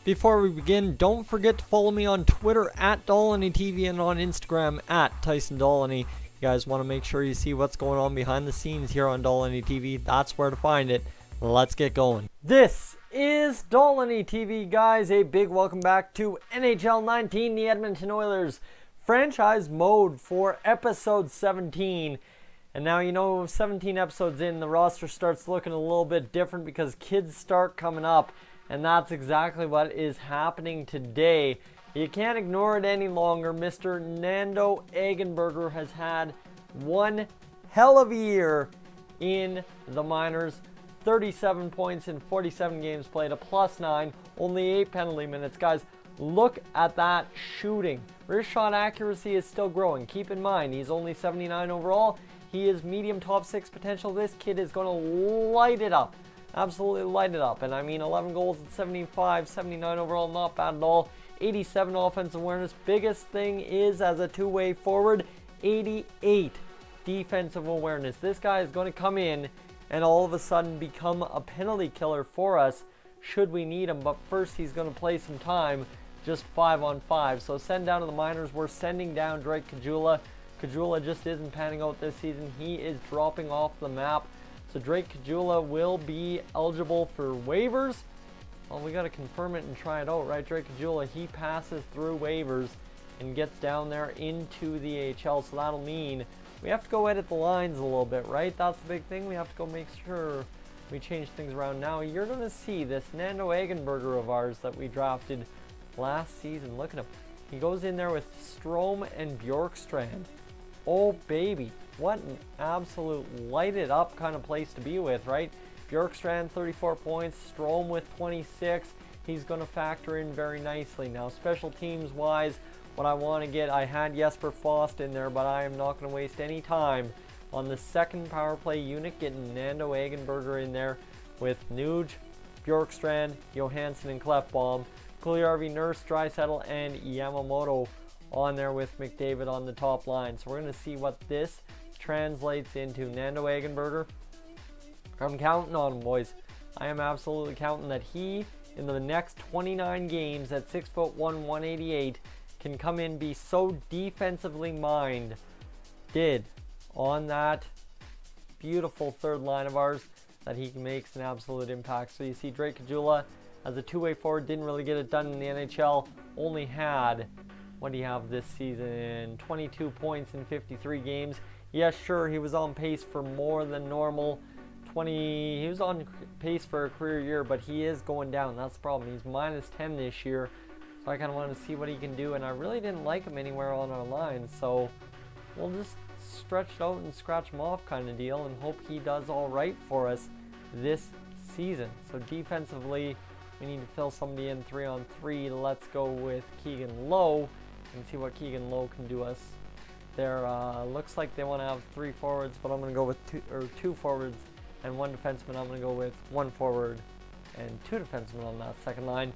Before we begin, don't forget to follow me on Twitter at Dolynny TV and on Instagram at Tyson Dolynny. You guys want to make sure you see what's going on behind the scenes here on Dolynny TV. That's where to find it. Let's get going. This is Dolynny TV, guys. A big welcome back to NHL 19, the Edmonton Oilers franchise mode for episode 17. And now, you know, 17 episodes in, the roster starts looking a little bit different because kids start coming up. And that's exactly what is happening today. You can't ignore it any longer. Mr. Nando Eggenberger has had one hell of a year in the minors. 37 points in 47 games played, a +9, only 8 penalty minutes. Guys, look at that shooting. His shot accuracy is still growing. Keep in mind, he's only 79 overall. He is medium top 6 potential. This kid is going to light it up. Absolutely light it up. And I mean, 11 goals at 75, 79 overall, not bad at all. 87 offensive awareness. Biggest thing is, as a two-way forward, 88 defensive awareness. This guy is going to come in and all of a sudden become a penalty killer for us should we need him. But first, he's going to play some time, just 5-on-5. So send down to the minors. We're sending down Drake Caggiula. Caggiula just isn't panning out this season. He is dropping off the map. So Drake Caggiula will be eligible for waivers. Well, we got to confirm it and try it out, right? Drake Caggiula, he passes through waivers and gets down there into the AHL. So that'll mean we have to go edit the lines a little bit, right? That's the big thing. We have to go make sure we change things around. Now, you're going to see this Nando Eggenberger of ours that we drafted last season. Look at him. He goes in there with Strome and Bjorkstrand. Oh, baby. What an absolute light it up kind of place to be with, right? Bjorkstrand, 34 points. Strome with 26. He's going to factor in very nicely. Now, special teams wise, what I want to get, I had Jesper Fost in there, but I am not going to waste any time on the second power play unit, getting Nando Eggenberger in there with Nuge, Bjorkstrand, Johansson, and Klefbom. Puljujarvi, Nurse, Draisaitl, and Yamamoto on there with McDavid on the top line. So we're going to see what this translates into. Nando Eggenberger, I'm counting on him, boys. I am absolutely counting that he, in the next 29 games at 6'1", 188, can come in, be so defensively minded on that beautiful third line of ours that he makes an absolute impact. So you see Drake Caggiula as a two-way forward, didn't really get it done in the NHL, only had, what do you have this season, 22 points in 53 games. Yes, sure, he was on pace for more than normal. He was on pace for a career year, but he is going down. That's the problem. He's -10 this year. So I kind of want to see what he can do, and I really didn't like him anywhere on our line. So we'll just stretch it out and scratch him off kind of deal and hope he does all right for us this season. So defensively, we need to fill somebody in 3-on-3. Let's go with Keegan Lowe and see what Keegan Lowe can do us. There looks like they want to have 3 forwards, but I'm going to go with two forwards and 1 defenseman. I'm going to go with 1 forward and 2 defensemen on that second line.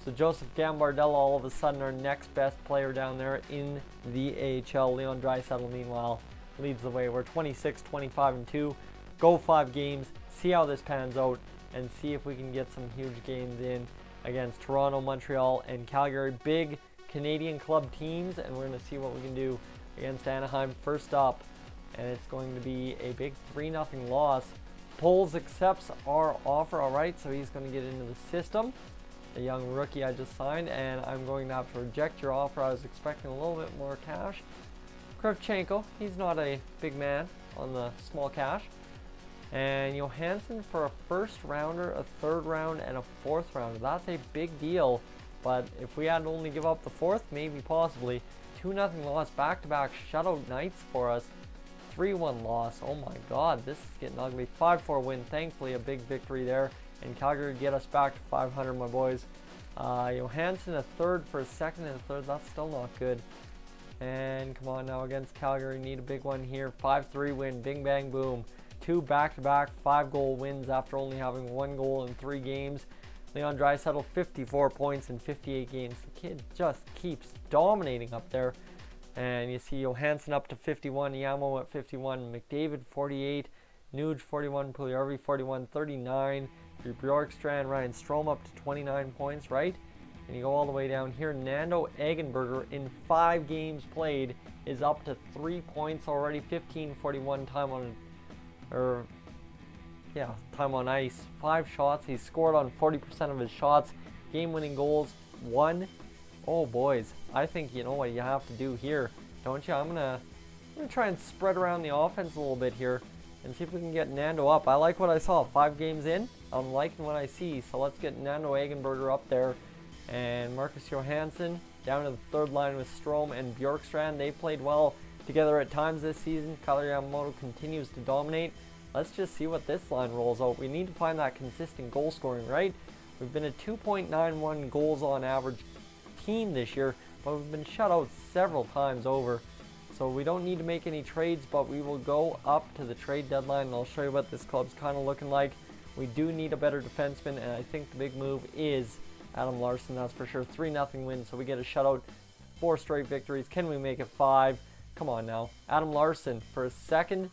So Joseph Gambardella, all of a sudden our next best player down there in the AHL. Leon Draisaitl, meanwhile, leads the way. We're 26, 25, and 2. Go 5 games, see how this pans out, and see if we can get some huge games in against Toronto, Montreal, and Calgary. Big Canadian club teams, and we're going to see what we can do against Anaheim first up. And it's going to be a big 3-0 loss. Poles accepts our offer, alright, so he's going to get into the system. The young rookie I just signed, and I'm going to have to reject your offer. I was expecting a little bit more cash. Kravchenko, he's not a big man on the small cash. And Johansson for a first rounder, a third round, and a fourth rounder. That's a big deal. But if we had to only give up the fourth, maybe possibly. 2-0 loss, back-to-back shutout nights for us. 3-1 loss. Oh my god, this is getting ugly. 5-4 win, thankfully a big victory there. And Calgary get us back to 500, my boys. Johansson a third for a second and a third. That's still not good. And come on now, against Calgary, need a big one here. 5-3 win, bing bang boom. 2 back-to-back 5-goal wins after only having 1 goal in 3 games. Leon Draisaitl, 54 points in 58 games. The kid just keeps dominating up there. And you see Johansson up to 51, Yamo at 51, McDavid 48, Nuge 41, Puljujarvi 41, 39, Bjorkstrand, Ryan Strome up to 29 points, right? And you go all the way down here. Nando Eggenberger in 5 games played is up to 3 points already. 15:41 time on ice. 5 shots. He's scored on 40% of his shots. Game-winning goals, 1. Oh boys, I think you know what you have to do here, don't you? I'm gonna try and spread around the offense a little bit here and see if we can get Nando up. I like what I saw. 5 games in, I'm liking what I see. So let's get Nando Eggenberger up there. And Marcus Johansson down to the third line with Strome and Bjorkstrand. They played well together at times this season. Kailer Yamamoto continues to dominate. Let's just see what this line rolls out. We need to find that consistent goal scoring, right? We've been a 2.91 goals on average team this year, but we've been shut out several times over. So we don't need to make any trades, but we will go up to the trade deadline, and I'll show you what this club's kind of looking like. We do need a better defenseman, and I think the big move is Adam Larsson, that's for sure. 3-0 win, so we get a shutout. 4 straight victories. Can we make it 5? Come on now. Adam Larsson for a second,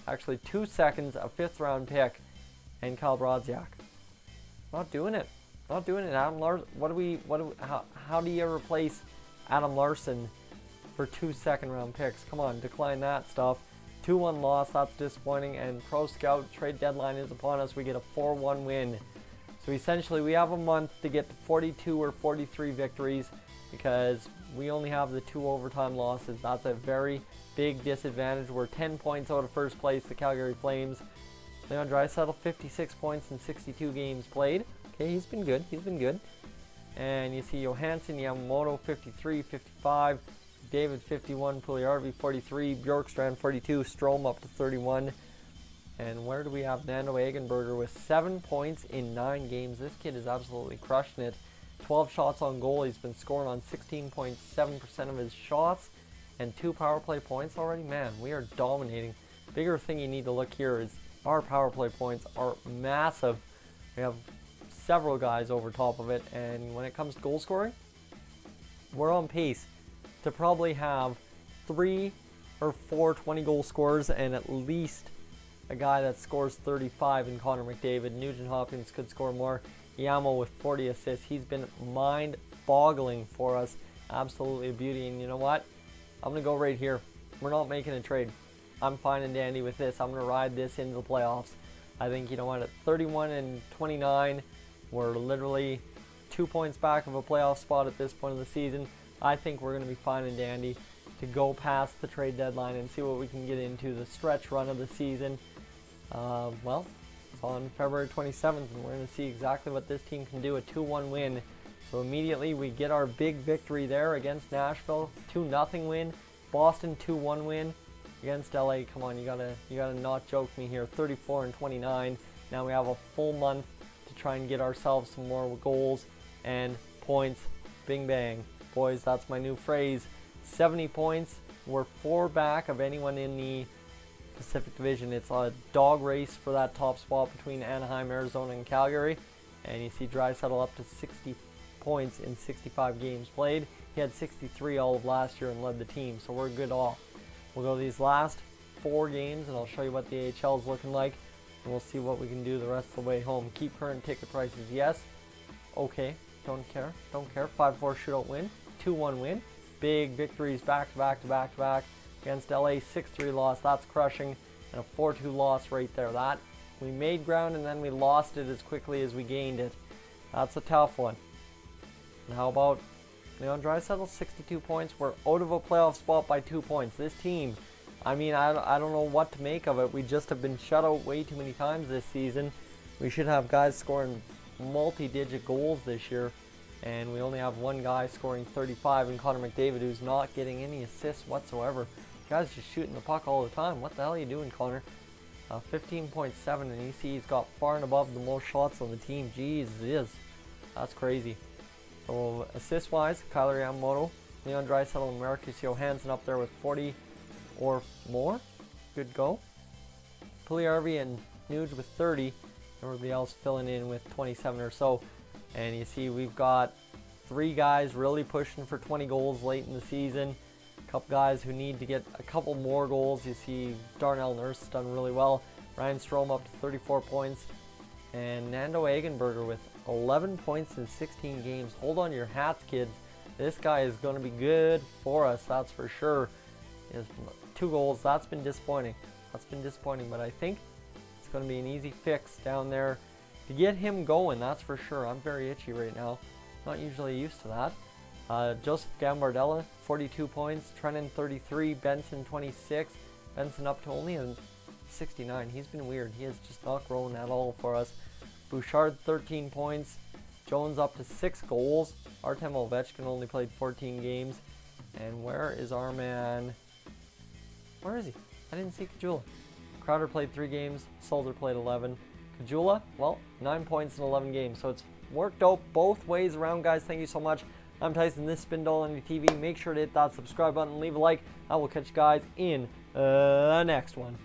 actually 2 seconds, a 5th round pick, and Kyle Brodziak. Not doing it. Not doing it. Adam Larsson. How do you replace Adam Larsson for 2 second-round picks? Come on, decline that stuff. 2-1 loss. That's disappointing. And Pro Scout trade deadline is upon us. We get a 4-1 win. So essentially, we have a month to get to 42 or 43 victories because we only have the 2 overtime losses. That's a very big disadvantage. We're 10 points out of first place, the Calgary Flames. Leon Draisaitl, 56 points in 62 games played. Okay, he's been good. He's been good. And you see Johansson, Yamamoto, 53, 55. David, 51. Puljujarvi, 43. Bjorkstrand, 42. Strome up to 31. And where do we have Nando Eggenberger with 7 points in 9 games? This kid is absolutely crushing it. 12 shots on goal. He's been scoring on 16.7% of his shots. And 2 power play points already. Man, we are dominating. Bigger thing you need to look here is our power play points are massive. We have several guys over top of it, and when it comes to goal scoring, we're on pace to probably have 3 or 4 20-goal scorers and at least a guy that scores 35 in Connor McDavid. Nugent Hopkins could score more. Yamo with 40 assists. He's been mind-boggling for us. Absolutely a beauty, and you know what? I'm going to go right here. We're not making a trade. I'm fine and dandy with this. I'm going to ride this into the playoffs. I think, you know what, at 31 and 29, we're literally 2 points back of a playoff spot at this point of the season. I think we're going to be fine and dandy to go past the trade deadline and see what we can get into the stretch run of the season. Well, it's on February 27th, and we're going to see exactly what this team can do. A 2-1 win. So immediately we get our big victory there against Nashville. 2-0 win. Boston 2-1 win against LA. Come on, you gotta not joke me here. 34 and 29. Now we have a full month to try and get ourselves some more goals and points. Bing bang. Boys, that's my new phrase. 70 points. We're 4 back of anyone in the Pacific Division. It's a dog race for that top spot between Anaheim, Arizona, and Calgary. And you see Draisaitl up to 60 points in 65 games played. He had 63 all of last year and led the team, so we're good off. We'll go these last 4 games, and I'll show you what the AHL is looking like, and we'll see what we can do the rest of the way home. Keep current ticket prices, yes. Okay, don't care, don't care. 5-4 shootout win, 2-1 win. Big victories back to back to back to back against LA. 6-3 loss, that's crushing, and a 4-2 loss right there. That we made ground and then we lost it as quickly as we gained it. That's a tough one. And how about Leon Draisaitl, 62 points. We're out of a playoff spot by 2 points. This team, I mean, I don't know what to make of it. We just have been shut out way too many times this season. We should have guys scoring multi-digit goals this year, and we only have one guy scoring 35 in Connor McDavid, who's not getting any assists whatsoever. The guy's just shooting the puck all the time. What the hell are you doing, Connor? 15.7, and you see he's got far and above the most shots on the team. Jeez, it is. That's crazy. So assist-wise, Kailer Yamamoto, Leon Draisaitl, and Marcus Johansson up there with 40 or more. Good go. Puljujarvi and Nuge with 30. Everybody else filling in with 27 or so. And you see we've got 3 guys really pushing for 20 goals late in the season. A couple guys who need to get a couple more goals. You see Darnell Nurse has done really well. Ryan Strome up to 34 points. And Nando Eggenberger with 11 points in 16 games. Hold on to your hats, kids. This guy is going to be good for us, that's for sure. He has 2 goals. That's been disappointing. But I think it's going to be an easy fix down there to get him going, that's for sure. I'm very itchy right now. Not usually used to that. Joseph Gambardella, 42 points. Trennan, 33. Benson, 26. Benson up to only a 69. He's been weird. He has just not grown at all for us. Bouchard, 13 points. Jones up to 6 goals. Artem Ovechkin only played 14 games. And where is our man? Where is he? I didn't see Caggiula. Crowder played 3 games. Solder played 11. Caggiula, well, 9 points in 11 games. So it's worked out both ways around, guys. Thank you so much. I'm Tyson. This has been Dolynny TV. Make sure to hit that subscribe button. Leave a like. I will catch you guys in the next one.